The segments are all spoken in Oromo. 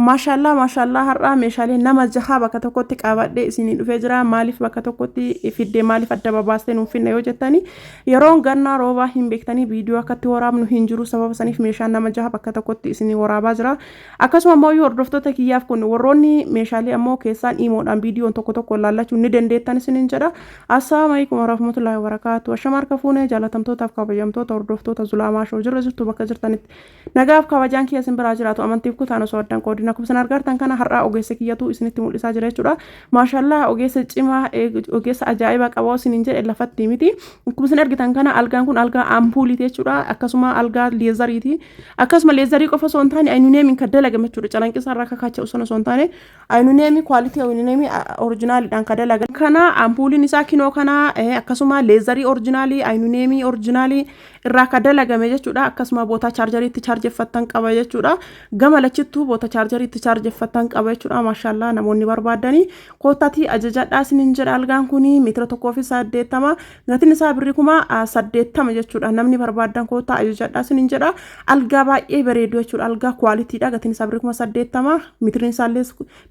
maashaallah har'a meeshaalee nama jahaa bakka tokkotti qabadhee isinii dhufee jira. Maaliif bakka tokkotti fiddee maaliif adda babaastee nuuf finna yoo jettanii yeroon gannaa roobaa hin beektanii viidiyoo akkatti waraabnu hin jiru sababa saniif meeshaan nama jaha bakka tokkotti isinii waraabaa jira. Akkasuma immoo hordoftoota kiyyaaf kun warroonni meeshaalee ammoo keessaan imoodhaan viidiyoon tokko laallachuu ni dandeettan isiniin jedha. Assalaamu alaykum warahmatullahi wabarakaatu. Ashamaa harka fuunee jaalatamtootaaf kabajamtoota hordoftoota Zulaamaa Shoo jirra jirtu bakka jirtanitti nagaaf kabajaan kiyya isin biraa jiraatu amantiif kutaan osoo addan qoodina kubsan argartan kana har'a ogeessa kiyyatu isinitti mul'isaa jira jechuudha. Maashaallah ogeessa cimaa ogeessa ajaa'iba qabaa isiniin jedhe lafatti miti. Kubsan argitan kana algaan kun algaa ampuuliiti jechuudha. Akkasuma algaa leezariiti. Akkasuma leezarii qofa osoo hin taane aynuneemiin kan dalagame jechuudha. Calanqisaa irraa kakaacha osoo hin taane aynuneemii kwaalitii aynuneemii orjinaaliidhaan kan dalagame. Kana ampuuliin isaa kinoo kana akkasuma leezarii orjinaalii aynuneemii orjinaalii irraa kan dalagame jechuudha. Akkasuma boota chaarjariitti chaarjeffattan qaba jechuudha. Gama lachittuu boota chaarjariitti chaarjeffattan qaba jechuudha. Maashaallah namoonni barbaadanii kootatii ajajadhaa isiniin jedha. Algaan kuni meetira 1.80 gatiin isaa birrii 80 jechuudha. Namni barbaadan koota ajajadhaa isiniin jedha. Algaa baay'ee bareedu jechuudha. Algaa kwaalitiidha. Gatiin isaa birrii 80 meetirin isaallee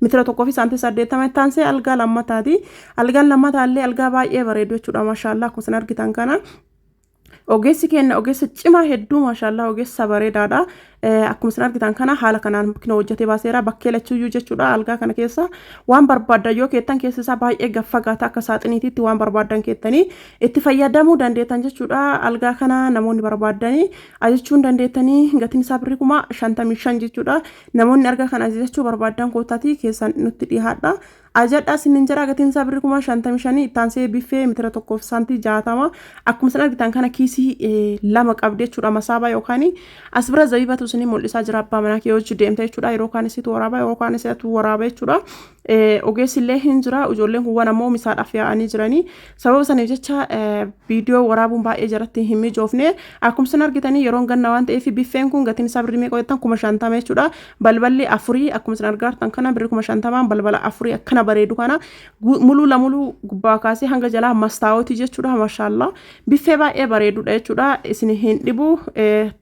meetira 1.80 taansee algaa lammataati. Algaan lammataallee algaa baay'ee bareedu jechuudha. Maashaallah kun argitan kana ogeessi kenna ogeessa cimaa hedduu maashaallah ogeessa bareedaadha. Akkuma isin argitan kana haala kanaan kina hojjetee baaseera bakkee lachuyyuu jechuudha. Algaa kana keessa waan barbaadan yoo keettan keessa isaa baay'ee gaffagaata akka saaxiniitiitti waan barbaadan keettanii itti fayyadamuu dandeettan jechuudha. Algaa kana namoonni barbaadanii ajachuun dandeettanii gatiin isaa birrii 55 jechuudha. Namoonni argaa kana ajajachuu barbaadan kootatii keessan nutti dhiyaadha. Ajadhaa isiniin jira gatiin isaa birrii 55 ittaansee biffee meetira 1.60 akkuma isin argitan kana kiisii lama qabdi jechuudha. Masaabaa yookaan as bira zabiibatu isinii mul'isaa jira. Abbaa manaa kee hojii deemta jechuudha. Yeroo kaan isitu waraabaa yeroo kaan isitu waraabaa jechuudha. Ogeessi illee hin jira. Ijoolleen kuwwan ammoo misaadhaaf yaa'anii jiranii. Sababa saniif jecha viidiyoo waraabuun baay'ee jaratti hin mijoofne. Akkuma isin argitanii yeroon ganna waan ta'eef biffeen kun gatiin isaa birrii meeqa jettan 50 jechuudha. Balballi 4 akkuma isin argartan kana birrii 50 balbala 4 akkana bareedu kana muluu la muluu gubbaa kaasee hanga jalaa mastaawoti jechuudha. Maashaallah biffee baay'ee bareedudha jechuudha. Isin hin dhibu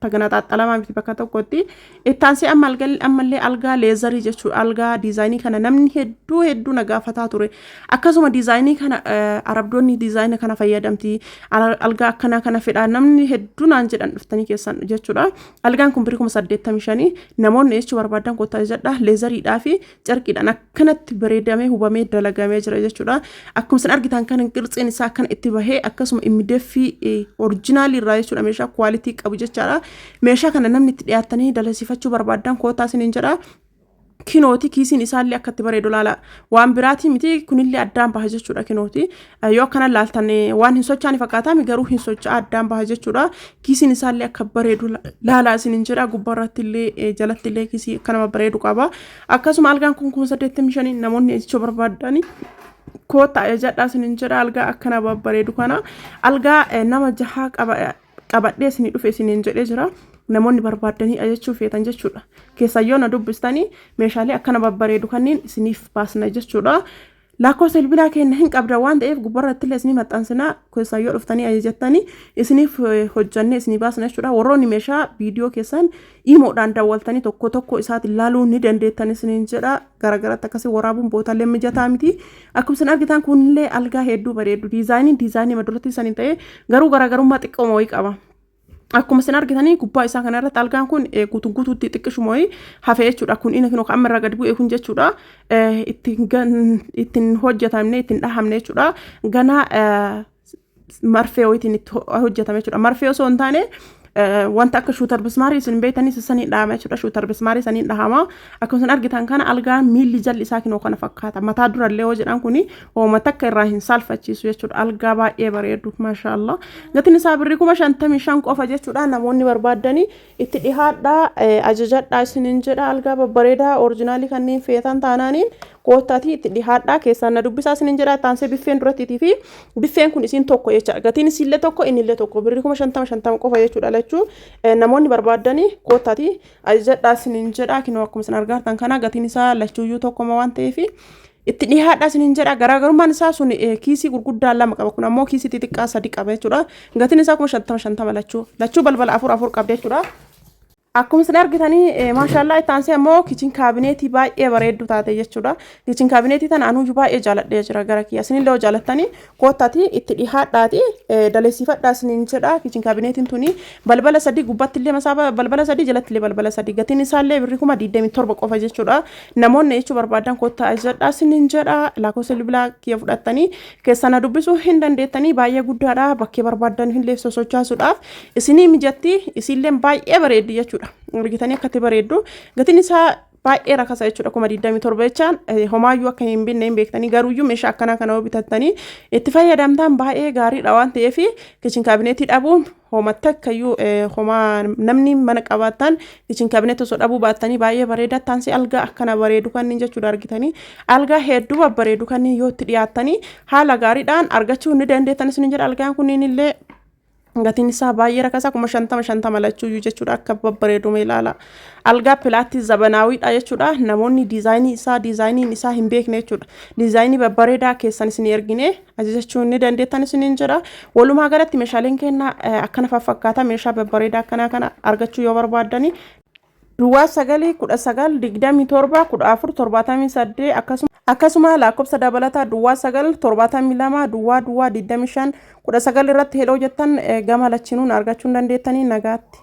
tagana xaxalamaa miti bakka tokkotti. Ittaansee ammallee algaa leezarii jechuudha. Algaa diizaayinii kana namni hedduu nagaafataa ture. Akkasuma diizaayinii kana arabdoonni diizaayinii kana fayyadamti. Algaa akkana kana fedha namni hedduu naan jedhan dhuftanii keessan jechuudha. Algaan kun birrii 85 namoonni jechuu barbaadan kootaa jedha leezariidhaa fi carqiidhaan akkanatti bareedamee hubamee dalagamee jira jechuudha. Akkuma isin argitan kan qirtsiin isaa kan itti bahee akkasuma immideeffii orjinaalii irraa jechuudha. Meeshaa kwaalitii qabu jechaadha. Meeshaa kana namni itti dhiyaatanii dalasiifachuu barbaadan kootaa isiniin jedha. Kinooti kiisiin isaallee akkatti bareedu laala waan biraati miti kunillee addaan baha jechuudha. Kinooti yoo akkana laaltan waan hin sochaani fakkaatami garuu hin socha addaan baha jechuudha. Kiisiin isaallee akka bareedu laala isiniin jedha. Gubbarrattillee jalattillee kiisii kanama bareedu qaba. Akkasuma algaan kun 85 namoonni jechuu barbaadani koota ajajadhaa isiniin jedha. Algaa akkana babbareedu kana algaa nama jahaa qabadhee isinii dhufe isiniin jedhee jira. Namoonni barbaadanii ajajachuu feetan jechuudha. Keessayyoon na dubbistanii meeshaalee akkana babbareedu kanneen isiniif baasna jechuudha. Lakkoofsa bilbilaa keenya hin qabda waan ta'eef gubbarrattillee isinii maxxansina keessayyoo dhuftanii ajajattanii isiniif hojjannee isinii baasna jechuudha. Warroonni meeshaa viidiyoo keessan imoodhaan daawwaltanii tokko isaatti ilaaluu ni dandeettan isiniin jedha. Garagaratti akkasii waraabuun bootaallee mijataa miti. Akkuma isin argitan kunillee algaa hedduu bareedu. Diizaayinii maduratti isaanii ta'ee garuu garagarummaa xiqqoo wayii qaba. Akkuma isin argitanii gubbaa isaa kana irratti algaan kun guutuutti xiqqishumoo hafee jechuudha. Kun inni kan amma irraa gad bu'ee kun jechuudha. Ittiin hojjetamne ittiin dhahamne jechuudha. Gana marfee wayitiin itti hojjetame jechuudha. Marfee osoo hin taane wanta akka shuutar bismaarii isin beektanii sanii dhahama jechuudha. Shuutar bismaarii sanii dhahama. Akkuma isin argitan kana algaan miilli jalli isaa kinoo kana fakkaata. Mataa durallee hoo jedhan kuni hooma takka irraa hin salphachiisu jechuudha. Algaa baay'ee bareedu maashaallah. Gatiin isaa birrii 55 qofa jechuudha. Namoonni barbaadanii itti dhihaadhaa ajajadhaa isiniin jedha. Algaa babbareedaa orjinaalii kanneen feetan taanaaniin kootatii itti dhihaadhaa keessaan na dubbisaa isiniin jedha. Taansee biffeen durattiitii fi biffeen kun isin tokko jecha. Gatiin isillee tokko innillee tokko birrii 55 qofa jechuudha lachuu. Namoonni barbaadanii kootatii ajajadhaa isiniin jedha. Kinoo akkuma isin argartan kana gatiin isaa lachuuyyuu tokkoma waan ta'eef itti dhihaadhaa isiniin jedha. Garaagarummaan isaa sun kiisii gurguddaan lama qaba. Kun ammoo kiisii xixiqqaa 3 qaba jechuudha. Gatiin isaa 55 lachuu balbala 4 qabdi jechuudha. akkuma isin argitanii maashaallah itti aansee ammoo kitchen kaabineetii baay'ee bareeddu taate jechuudha. Kitchen kaabineetii tana anuuyyuu baay'ee jaaladhee jira gara kiyya. Isinillee yoo jaalattanii koottati itti dhihaadhaati daleessifadhaa isiniin jedha. Kitchen kaabineetiin tuni balbala sadii gubbaatti illee masaaba balbala sadii jalatti illee balbala sadii gatiin isaallee birrii 27 qofa jechuudha. Namoonni jechuu barbaadan koottaa ajjadhaa isiniin jedha. Lakkoofsa bilbilaa kiyya fudhattanii keessana dubbisuu hin dandeettanii baay'ee guddaadha. Bakkee barbaadan illee sosochaasuudhaaf isinii mijatti isillee baay'ee bareeddi jechuudha. Argitanii akkatti bareeddu gatiin isaa baay'ee rakasa jechuudha 27 jechaan homaayyuu akka hin binne hin beektanii garuuyyuu meeshaa akkanaa kana bitattanii itti fayyadamtaan baay'ee gaariidha waan ta'eef kitchen kaabineetii dhabuun homatta akkayyuu homaa namni mana qabaatan kitchen kaabineetii osoo dhabuu baattanii baay'ee bareeda taansi algaa akkana bareedu kanneen jechuudha argitanii algaa hedduu babbareedu kanneen yoo itti dhiyaattanii haala gaariidhaan argachuu ni dandeettan isin jedha algaan kunniin illee gatiin isaa baay'ee rakasa 50 lachuu jechuudha akka babbareedu meelaala algaa pilaatti zabanaawidha jechuudha namoonni diizaayiniin isaa hin beekne jechuudha diizaayinii babbareedaa keessan isin ergine ajajachuu ni dandeettan isin jedha walumaa galatti meeshaaleen kenna akkana fakkaata meeshaa babbareedaa kana argachuu yoo barbaadani Duwwaa 927 akkasuma lakkoofsa dabalataa Duwwaa 972 Duwwaa 25 19 irratti heloo jettan gama lachinuun argachuu dandeettanii nagaatti.